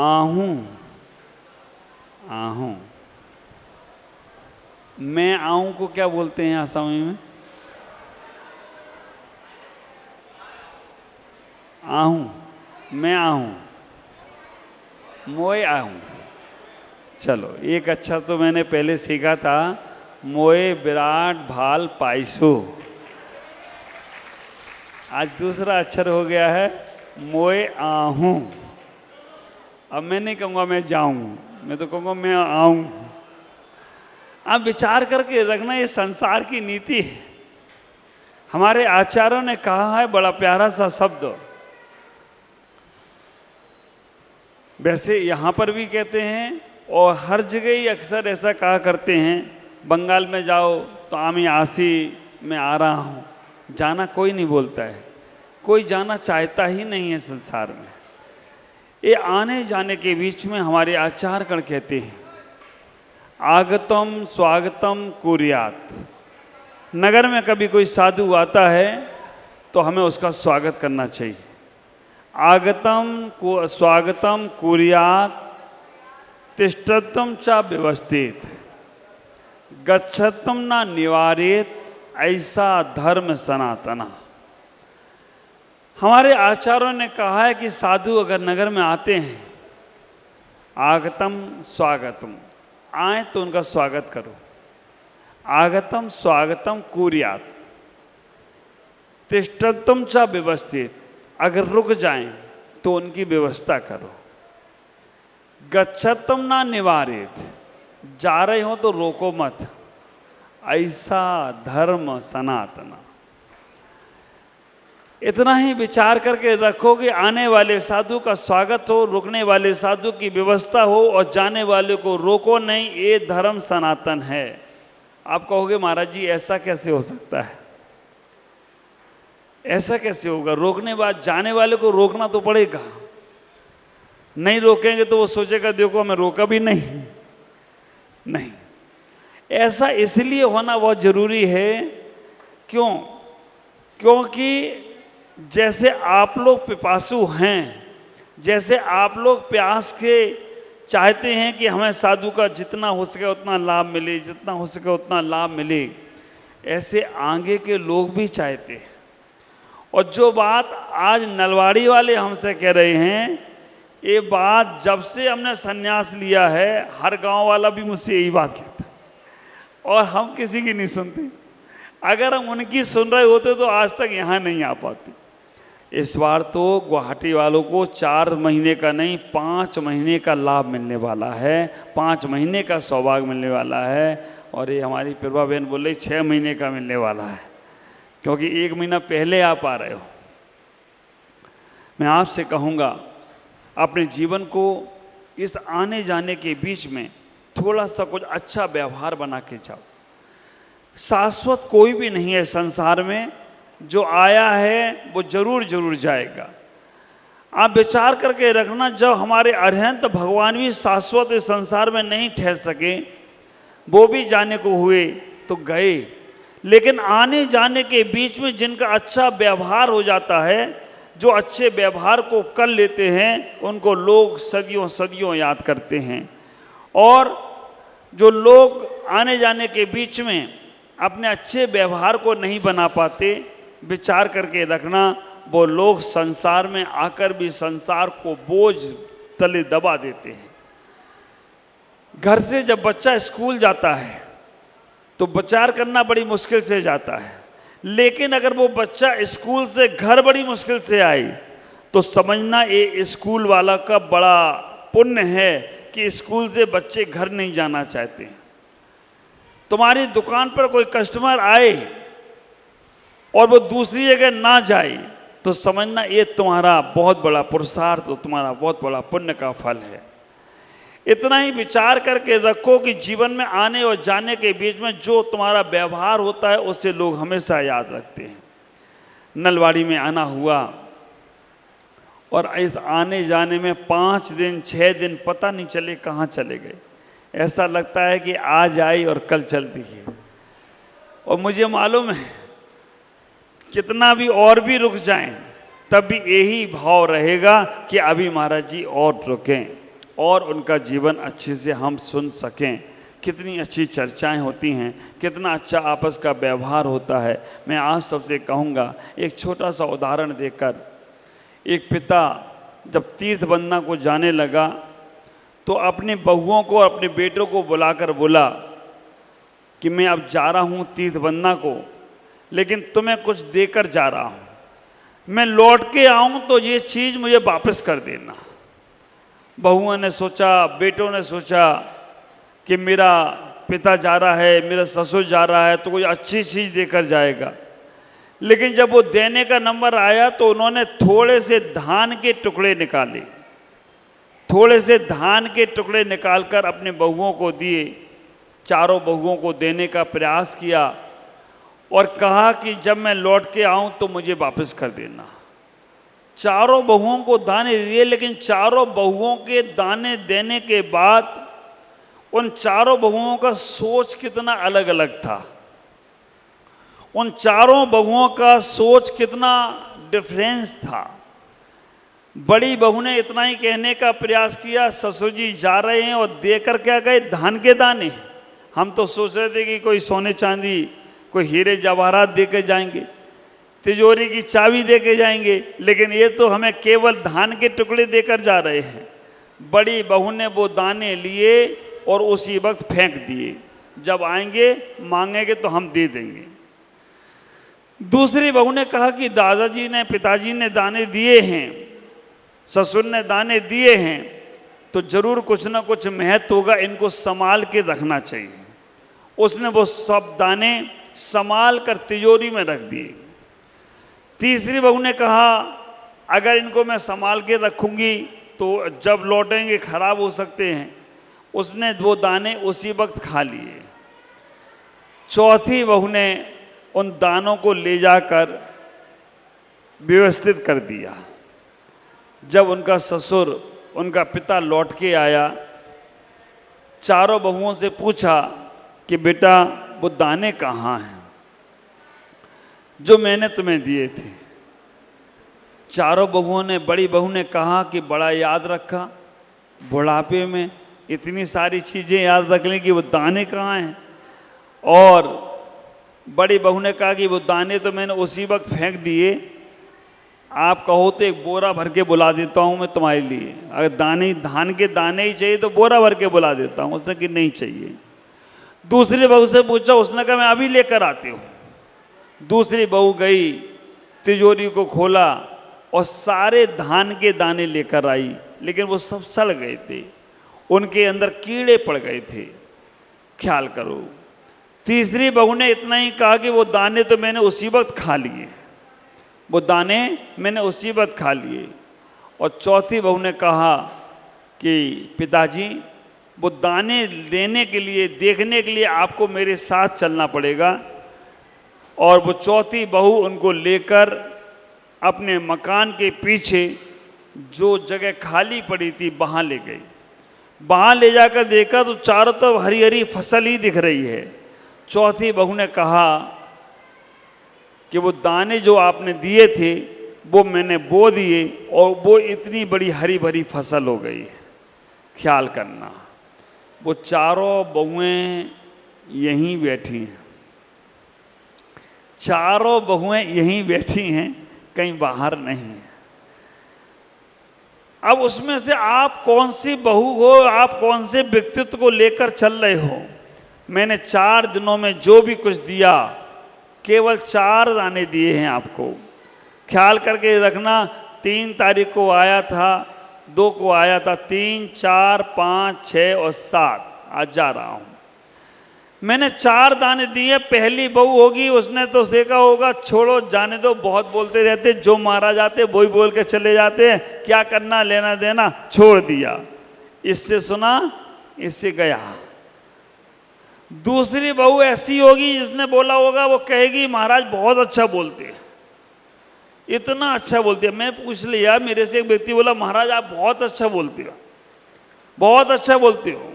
आहूं, आहूं। मैं आऊं को क्या बोलते हैं असमी में? आहूं, मैं आहूं, मोए आहूं। चलो, एक अच्छा तो मैंने पहले सीखा था, मोए विराट भाल पाइसो। आज दूसरा अक्षर हो गया है मोए आहूं। अब मैं नहीं कहूँगा मैं जाऊं, मैं तो कहूँगा मैं आऊं। आप विचार करके रखना, ये संसार की नीति है। हमारे आचार्यों ने कहा है बड़ा प्यारा सा शब्द, वैसे यहाँ पर भी कहते हैं और हर जगह ही अक्सर ऐसा कहा करते हैं। बंगाल में जाओ तो आमी आसी, मैं आ रहा हूँ। जाना कोई नहीं बोलता है, कोई जाना चाहता ही नहीं है संसार में। ये आने जाने के बीच में हमारे आचार्यगण कहते हैं आगतम स्वागतम कुर्यात। नगर में कभी कोई साधु आता है तो हमें उसका स्वागत करना चाहिए। आगतम को स्वागतम कुर्यात, तिष्ठतम च व्यवस्थित, गच्छतम न निवारित, ऐसा धर्म सनातना। हमारे आचार्यों ने कहा है कि साधु अगर नगर में आते हैं, आगतम स्वागतम, आए तो उनका स्वागत करो। आगतम स्वागतम कुर्यात, तिष्ठतम च व्यवस्थित, अगर रुक जाएं तो उनकी व्यवस्था करो। गच्छतम ना निवारित, जा रहे हो तो रोको मत, ऐसा धर्म सनातना। इतना ही विचार करके रखो कि आने वाले साधु का स्वागत हो, रुकने वाले साधु की व्यवस्था हो और जाने वाले को रोको नहीं, ये धर्म सनातन है। आप कहोगे महाराज जी ऐसा कैसे हो सकता है, ऐसा कैसे होगा? रोकने बाद जाने वाले को रोकना तो पड़ेगा, नहीं रोकेंगे तो वो सोचेगा देखो हमें रोका भी नहीं। नहीं, ऐसा इसलिए होना बहुत जरूरी है। क्यों? क्योंकि जैसे आप लोग पिपासु हैं, जैसे आप लोग प्यास के चाहते हैं कि हमें साधु का जितना हो सके उतना लाभ मिले, जितना हो सके उतना लाभ मिले, ऐसे आगे के लोग भी चाहते हैं। और जो बात आज नलवाड़ी वाले हमसे कह रहे हैं, ये बात जब से हमने संन्यास लिया है हर गांव वाला भी मुझसे यही बात कहता है और हम किसी की नहीं सुनते। अगर हम उनकी सुन रहे होते तो आज तक यहाँ नहीं आ पाते। इस बार तो गुवाहाटी वालों को 4 महीने का नहीं 5 महीने का लाभ मिलने वाला है, 5 महीने का सौभाग्य मिलने वाला है। और ये हमारी प्रभा बहन बोल रही 6 महीने का मिलने वाला है, क्योंकि 1 महीना पहले आप आ रहे हो। मैं आपसे कहूँगा अपने जीवन को इस आने जाने के बीच में थोड़ा सा कुछ अच्छा व्यवहार बना के जाओ। शाश्वत कोई भी नहीं है संसार में, जो आया है वो जरूर जरूर जाएगा। आप विचार करके रखना, जब हमारे अरहंत भगवान भी शाश्वत इस संसार में नहीं ठहर सके, वो भी जाने को हुए तो गए, लेकिन आने जाने के बीच में जिनका अच्छा व्यवहार हो जाता है, जो अच्छे व्यवहार को कर लेते हैं, उनको लोग सदियों सदियों याद करते हैं। और जो लोग आने जाने के बीच में अपने अच्छे व्यवहार को नहीं बना पाते, विचार करके रखना वो लोग संसार में आकर भी संसार को बोझ तले दबा देते हैं। घर से जब बच्चा स्कूल जाता है तो विचार करना बड़ी मुश्किल से जाता है, लेकिन अगर वो बच्चा स्कूल से घर बड़ी मुश्किल से आए तो समझना ये स्कूल वाला का बड़ा पुण्य है कि स्कूल से बच्चे घर नहीं जाना चाहते। तुम्हारी दुकान पर कोई कस्टमर आए और वो दूसरी जगह ना जाए तो समझना ये तुम्हारा बहुत बड़ा पुरुषार्थ, तो तुम्हारा बहुत बड़ा पुण्य का फल है। इतना ही विचार करके रखो कि जीवन में आने और जाने के बीच में जो तुम्हारा व्यवहार होता है उससे लोग हमेशा याद रखते हैं। नलवाड़ी में आना हुआ और इस आने जाने में 5 दिन 6 दिन पता नहीं चले कहाँ चले गए। ऐसा लगता है कि आज आई और कल चल दी है। और मुझे मालूम है कितना भी और भी रुक जाएं तब भी यही भाव रहेगा कि अभी महाराज जी और रुकें, और उनका जीवन अच्छे से हम सुन सकें। कितनी अच्छी चर्चाएं होती हैं, कितना अच्छा आपस का व्यवहार होता है। मैं आप सबसे कहूँगा, एक छोटा सा उदाहरण देकर, एक पिता जब तीर्थ बंदना को जाने लगा तो अपने बहुओं को, अपने बेटों को बुलाकर बोला कि मैं अब जा रहा हूँ तीर्थ बंदना को, लेकिन तुम्हें कुछ देकर जा रहा हूँ, मैं लौट के आऊँ तो ये चीज़ मुझे वापस कर देना। बहुओं ने सोचा, बेटों ने सोचा कि मेरा पिता जा रहा है, मेरा ससुर जा रहा है तो कोई अच्छी चीज़ देकर जाएगा। लेकिन जब वो देने का नंबर आया तो उन्होंने थोड़े से धान के टुकड़े निकाले, थोड़े से धान के टुकड़े निकालकर अपने बहुओं को दिए। चारों बहुओं को देने का प्रयास किया और कहा कि जब मैं लौट के आऊं तो मुझे वापस कर देना। चारों बहुओं को दाने दिए, लेकिन चारों बहुओं के दाने देने के बाद उन चारों बहुओं का सोच कितना अलग अलग था। उन चारों बहुओं का सोच कितना डिफरेंस था। बड़ी बहू ने इतना ही कहने का प्रयास किया, ससुर जी जा रहे हैं और देकर क्या गए, धान के दाने। हम तो सोच रहे थे कि कोई सोने चांदी, कोई हीरे जवाहरात दे के जाएंगे, तिजोरी की चाबी दे के जाएंगे, लेकिन ये तो हमें केवल धान के टुकड़े देकर जा रहे हैं। बड़ी बहू ने वो दाने लिए और उसी वक्त फेंक दिए, जब आएंगे मांगेंगे तो हम दे देंगे। दूसरी बहू ने कहा कि दादाजी ने, पिताजी ने दाने दिए हैं, ससुर ने दाने दिए हैं, तो जरूर कुछ ना कुछ महत्व होगा, इनको संभाल के रखना चाहिए। उसने वो सब दाने संभाल कर तिजोरी में रख दिए। तीसरी बहू ने कहा अगर इनको मैं संभाल के रखूंगी तो जब लौटेंगे खराब हो सकते हैं। उसने वो दाने उसी वक्त खा लिए। चौथी बहू ने उन दानों को ले जाकर व्यवस्थित कर दिया। जब उनका ससुर, उनका पिता लौट के आया, चारों बहुओं से पूछा कि बेटा वो दाने कहाँ हैं जो मैंने तुम्हें दिए थे। चारों बहुओं ने, बड़ी बहू ने कहा कि बड़ा याद रखा, बुढ़ापे में इतनी सारी चीज़ें याद रख लें कि वो दाने कहाँ हैं। और बड़ी बहू ने कहा कि वो दाने तो मैंने उसी वक्त फेंक दिए, आप कहो तो एक बोरा भर के बुला देता हूँ मैं तुम्हारे लिए। अगर दाने, धान के दाने ही चाहिए तो बोरा भर के बुला देता हूँ। उसने कि नहीं चाहिए। दूसरी बहू से पूछा, उसने कहा मैं अभी लेकर आती हूँ। दूसरी बहू गई, तिजोरी को खोला और सारे धान के दाने लेकर आई, लेकिन वो सब सड़ गए थे, उनके अंदर कीड़े पड़ गए थे। ख्याल करो। तीसरी बहू ने इतना ही कहा कि वो दाने तो मैंने उसी वक्त खा लिए, वो दाने मैंने उसी वक्त खा लिए। और चौथी बहू ने कहा कि पिताजी वो दाने लेने के लिए, देखने के लिए आपको मेरे साथ चलना पड़ेगा। और वो चौथी बहू उनको लेकर अपने मकान के पीछे जो जगह खाली पड़ी थी वहाँ ले गई। वहाँ ले जाकर देखा तो चारों तरफ हरी हरी फसल ही दिख रही है। चौथी बहू ने कहा कि वो दाने जो आपने दिए थे वो मैंने बो दिए और वो इतनी बड़ी हरी भरी फसल हो गई है। ख्याल करना, वो चारों बहुएं यहीं बैठी हैं, चारों बहुएं यहीं बैठी हैं, कहीं बाहर नहीं है। अब उसमें से आप कौन सी बहू हो, आप कौन से व्यक्तित्व को लेकर चल रहे हो। मैंने 4 दिनों में जो भी कुछ दिया, केवल 4 दाने दिए हैं आपको। ख्याल करके रखना, 3 तारीख को आया था, 2 को आया था, 3, 4, 5, 6 और 7, आज जा रहा हूँ। मैंने 4 दाने दिए। पहली बहू होगी, उसने तो देखा होगा, छोड़ो जाने दो, बहुत बोलते रहते, जो मारा जाते वही बोल के चले जाते हैं, क्या करना लेना देना, छोड़ दिया। इससे सुना, इससे गया। दूसरी बहू ऐसी होगी जिसने बोला होगा, वो कहेगी महाराज बहुत अच्छा बोलते हैं, इतना अच्छा बोलते हैं। मैं पूछ लिया, मेरे से एक व्यक्ति बोला महाराज आप बहुत अच्छा बोलते हो, बहुत अच्छा बोलते हो।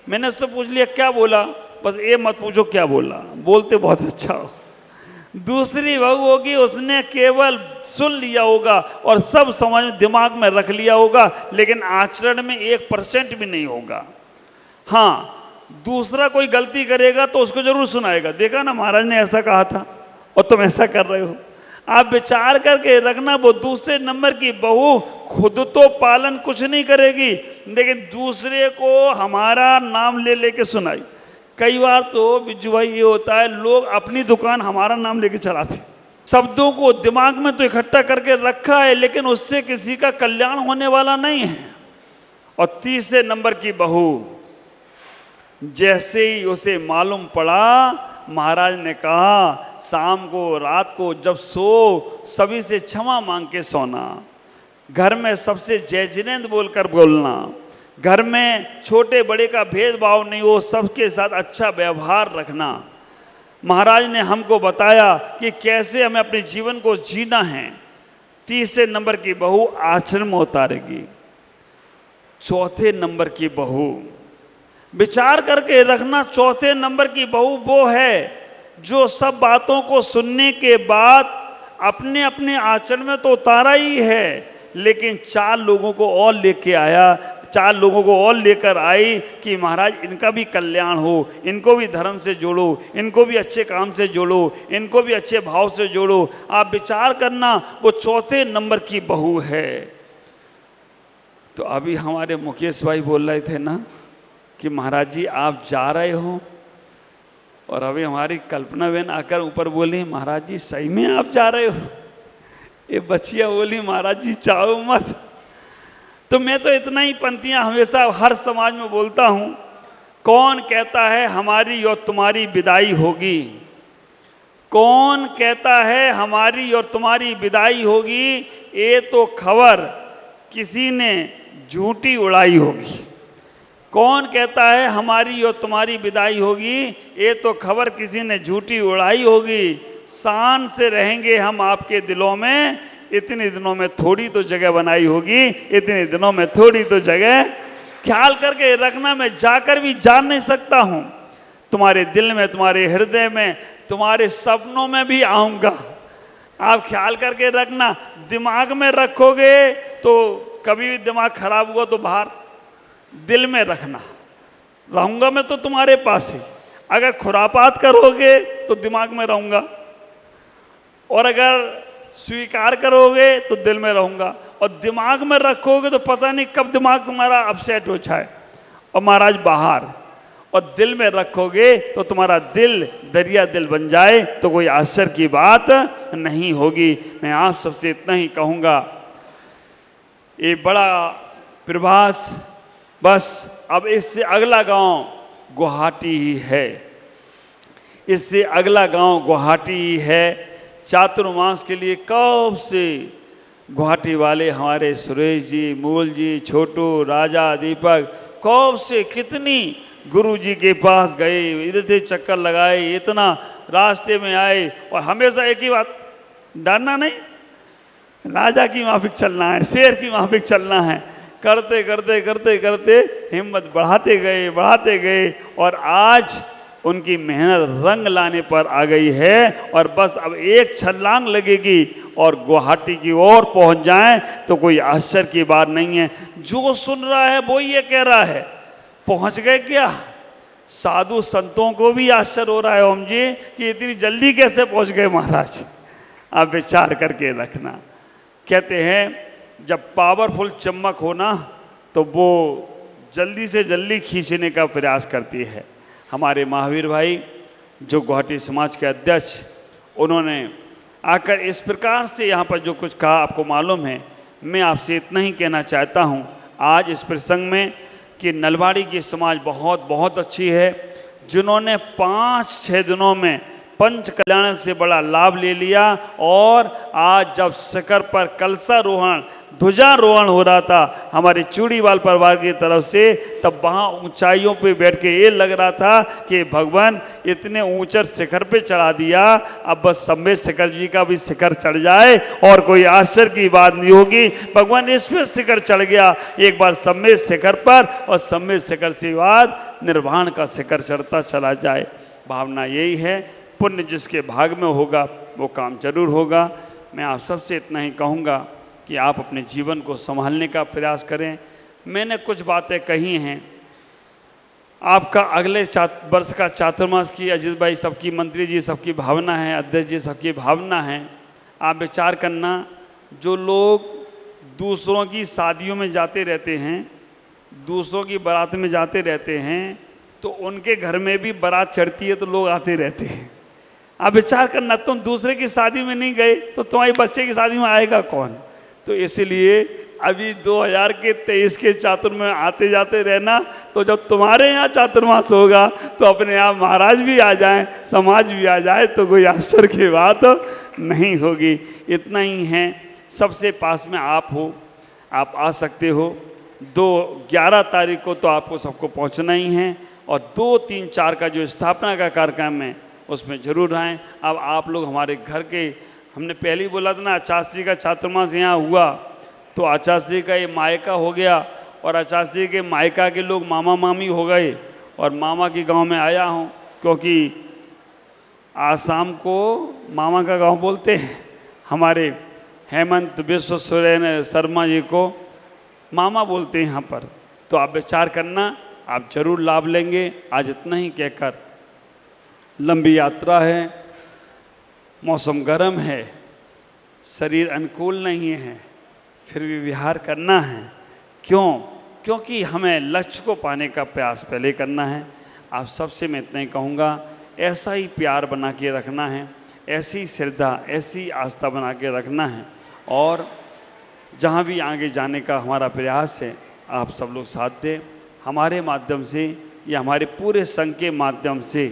मैंने उससे पूछ लिया क्या बोला, बस ये मत पूछो क्या बोला, बोलते बहुत अच्छा हो। दूसरी बहू होगी, उसने केवल सुन लिया होगा और सब समझ में दिमाग में रख लिया होगा, लेकिन आचरण में 1% भी नहीं होगा। हाँ, दूसरा कोई गलती करेगा तो उसको जरूर सुनाएगा, देखा ना महाराज ने ऐसा कहा था और तुम ऐसा कर रहे हो। आप विचार करके रखना, वो दूसरे नंबर की बहू खुद तो पालन कुछ नहीं करेगी, लेकिन दूसरे को हमारा नाम ले लेके सुनाई। कई बार तो बिज्जू भाई ये होता है, लोग अपनी दुकान हमारा नाम लेके चलाते, शब्दों को दिमाग में तो इकट्ठा करके रखा है, लेकिन उससे किसी का कल्याण होने वाला नहीं है। और तीसरे नंबर की बहू, जैसे ही उसे मालूम पड़ा, महाराज ने कहा शाम को रात को जब सो सभी से क्षमा मांग के सोना, घर में सबसे जय जिनेंद्र बोलकर बोलना, घर में छोटे बड़े का भेदभाव नहीं हो, सबके साथ अच्छा व्यवहार रखना। महाराज ने हमको बताया कि कैसे हमें अपने जीवन को जीना है। तीसरे नंबर की बहू आचरण में उतारेगी। चौथे नंबर की बहू, विचार करके रखना, चौथे नंबर की बहू वो है जो सब बातों को सुनने के बाद अपने अपने आचरण में तो उतारा ही है, लेकिन 4 लोगों को और लेके आया, 4 लोगों को और लेकर आई कि महाराज इनका भी कल्याण हो, इनको भी धर्म से जोड़ो, इनको भी अच्छे काम से जोड़ो, इनको भी अच्छे भाव से जोड़ो। आप विचार करना, वो चौथे नंबर की बहू है। तो अभी हमारे मुकेश भाई बोल रहे थे ना कि महाराज जी आप जा रहे हो, और अभी हमारी कल्पना बहन आकर ऊपर बोली महाराज जी सही में आप जा रहे हो। ये बच्चियाँ बोली महाराज जी जाओ मत। तो मैं तो इतना ही पंक्तियाँ हमेशा हर समाज में बोलता हूँ, कौन कहता है हमारी और तुम्हारी विदाई होगी, कौन कहता है हमारी और तुम्हारी विदाई होगी, ये तो खबर किसी ने झूठी उड़ाई होगी। कौन कहता है हमारी और तुम्हारी विदाई होगी, ये तो खबर किसी ने झूठी उड़ाई होगी। शान से रहेंगे हम आपके दिलों में, इतने दिनों में थोड़ी तो जगह बनाई होगी, इतने दिनों में थोड़ी तो जगह। ख्याल करके रखना, मैं जाकर भी जान नहीं सकता हूँ, तुम्हारे दिल में, तुम्हारे हृदय में, तुम्हारे सपनों में भी आऊँगा। आप ख्याल करके रखना, दिमाग में रखोगे तो कभी भी दिमाग खराब हुआ तो बाहर, दिल में रखना, रहूँगा मैं तो तुम्हारे पास ही। अगर खुरापात करोगे तो दिमाग में रहूँगा, और अगर स्वीकार करोगे तो दिल में रहूँगा, और दिमाग में रखोगे तो पता नहीं कब दिमाग तुम्हारा अपसेट हो जाए और महाराज बाहर, और दिल में रखोगे तो तुम्हारा दिल दरिया दिल बन जाए तो कोई आश्चर्य की बात नहीं होगी। मैं आप सबसे इतना ही कहूँगा, ये बड़ा प्रभास, बस अब इससे अगला गांव गुवाहाटी ही है, इससे अगला गांव गुवाहाटी ही है। चातुर्मास के लिए कब से गुवाहाटी वाले हमारे सुरेश जी, मूल जी, छोटू, राजा, दीपक कब से कितनी गुरु जी के पास गए, इधर से चक्कर लगाए, इतना रास्ते में आए, और हमेशा एक ही बात, डरना नहीं, राजा की माफिक चलना है, शेर की माफिक चलना है। करते करते करते करते हिम्मत बढ़ाते गए, और आज उनकी मेहनत रंग लाने पर आ गई है, और बस अब एक छलांग लगेगी और गुवाहाटी की ओर पहुंच जाएं तो कोई आश्चर्य की बात नहीं है। जो सुन रहा है वो ये कह रहा है पहुंच गए क्या। साधु संतों को भी आश्चर्य हो रहा है ओम जी कि इतनी जल्दी कैसे पहुंच गए महाराज। आप विचार करके रखना। कहते हैं जब पावरफुल चम्मक हो ना तो वो जल्दी से जल्दी खींचने का प्रयास करती है। हमारे महावीर भाई जो गुवाहाटी समाज के अध्यक्ष, उन्होंने आकर इस प्रकार से यहाँ पर जो कुछ कहा आपको मालूम है। मैं आपसे इतना ही कहना चाहता हूँ आज इस प्रसंग में कि नलवाड़ी की समाज बहुत बहुत अच्छी है, जिन्होंने 5-6 दिनों में पंच कल्याण से बड़ा लाभ ले लिया। और आज जब शिखर पर कलशारोहण, ध्वजारोहण हो रहा था हमारे चूड़ीवाल परिवार की तरफ से, तब वहाँ ऊंचाइयों पे बैठ के ये लग रहा था कि भगवान इतने ऊंचे शिखर पे चढ़ा दिया, अब बस सम्मेद शिखर जी का भी शिखर चढ़ जाए और कोई आश्चर्य की बात नहीं होगी। भगवान ईश्वर शिखर चढ़ गया एक बार सम्मेद शिखर पर, और सम्मेद शिखर से बाद निर्वाण का शिखर चढ़ता चला जाए। भावना यही है, पुण्य जिसके भाग में होगा वो काम जरूर होगा। मैं आप सबसे इतना ही कहूँगा कि आप अपने जीवन को संभालने का प्रयास करें। मैंने कुछ बातें कही हैं, आपका अगले वर्ष का चातुर्मास की अजीत भाई सबकी, मंत्री जी सबकी भावना है, अध्यक्ष जी सबकी भावना है। आप विचार करना, जो लोग दूसरों की शादियों में जाते रहते हैं, दूसरों की बारात में जाते रहते हैं, तो उनके घर में भी बारात चढ़ती है तो लोग आते रहते हैं। आप विचार करना, तुम दूसरे की शादी में नहीं गए तो तुम्हारी बच्चे की शादी में आएगा कौन? तो इसलिए अभी 2023 के चातुर्मास में आते जाते रहना, तो जब तुम्हारे यहाँ चातुर्मास होगा तो अपने आप महाराज भी आ जाएं, समाज भी आ जाए, तो कोई आश्चर्य की बात नहीं होगी। इतना ही है, सबसे पास में आप हो, आप आ सकते हो। 11 तारीख को तो आपको सबको पहुँचना ही है, और 2, 3, 4 का जो स्थापना का कार्यक्रम है उसमें जरूर आएँ। अब आप लोग हमारे घर के, हमने पहले ही बोला था ना, आचार्य श्री का चातुर्मास यहाँ हुआ तो आचार्य श्री का ये मायका हो गया, और आचार्य श्री के मायका के लोग मामा मामी हो गए, और मामा के गांव में आया हूँ, क्योंकि आसाम को मामा का गांव बोलते हैं। हमारे हेमंत बिश्व सुरेन शर्मा जी को मामा बोलते हैं यहाँ पर। तो आप विचार करना, आप जरूर लाभ लेंगे। आज इतना ही कहकर, लंबी यात्रा है, मौसम गर्म है, शरीर अनुकूल नहीं है, फिर भी विहार करना है। क्यों? क्योंकि हमें लक्ष्य को पाने का प्रयास पहले करना है। आप सबसे मैं इतना ही कहूँगा, ऐसा ही प्यार बना के रखना है, ऐसी श्रद्धा, ऐसी आस्था बना के रखना है, और जहाँ भी आगे जाने का हमारा प्रयास है, आप सब लोग साथ दें। हमारे माध्यम से या हमारे पूरे संघ के माध्यम से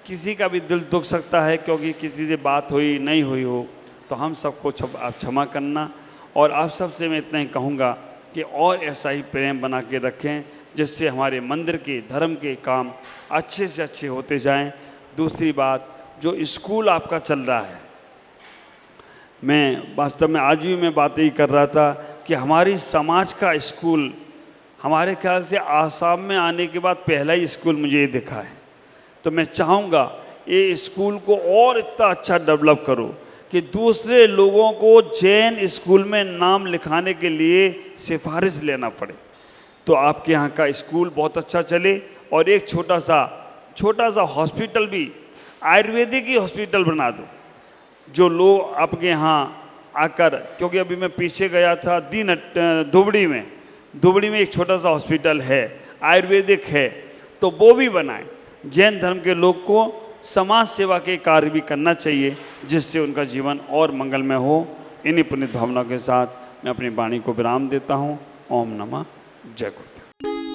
किसी का भी दिल दुख सकता है, क्योंकि किसी से बात हुई नहीं हुई हो, तो हम सबको आप क्षमा करना। और आप सबसे मैं इतना ही कहूँगा कि और ऐसा ही प्रेम बना के रखें, जिससे हमारे मंदिर के, धर्म के काम अच्छे से अच्छे होते जाएं। दूसरी बात, जो स्कूल आपका चल रहा है, मैं वास्तव में आज भी मैं बात यही कर रहा था कि हमारी समाज का स्कूल, हमारे ख्याल से आसाम में आने के बाद पहला ही स्कूल मुझे ये दिखा है। तो मैं चाहूँगा ये स्कूल को और इतना अच्छा डेवलप करो कि दूसरे लोगों को जैन स्कूल में नाम लिखाने के लिए सिफारिश लेना पड़े। तो आपके यहाँ का स्कूल बहुत अच्छा चले, और एक छोटा सा हॉस्पिटल भी, आयुर्वेदिक ही हॉस्पिटल बना दो, जो लोग आपके यहाँ आकर, क्योंकि अभी मैं पीछे गया था धुबड़ी में एक छोटा सा हॉस्पिटल है, आयुर्वेदिक है, तो वो भी बनाएं। जैन धर्म के लोग को समाज सेवा के कार्य भी करना चाहिए, जिससे उनका जीवन और मंगलमय हो। इन्हीं पुनित भावना के साथ मैं अपनी वाणी को विराम देता हूँ। ओम नमः, जय गुरुदेव।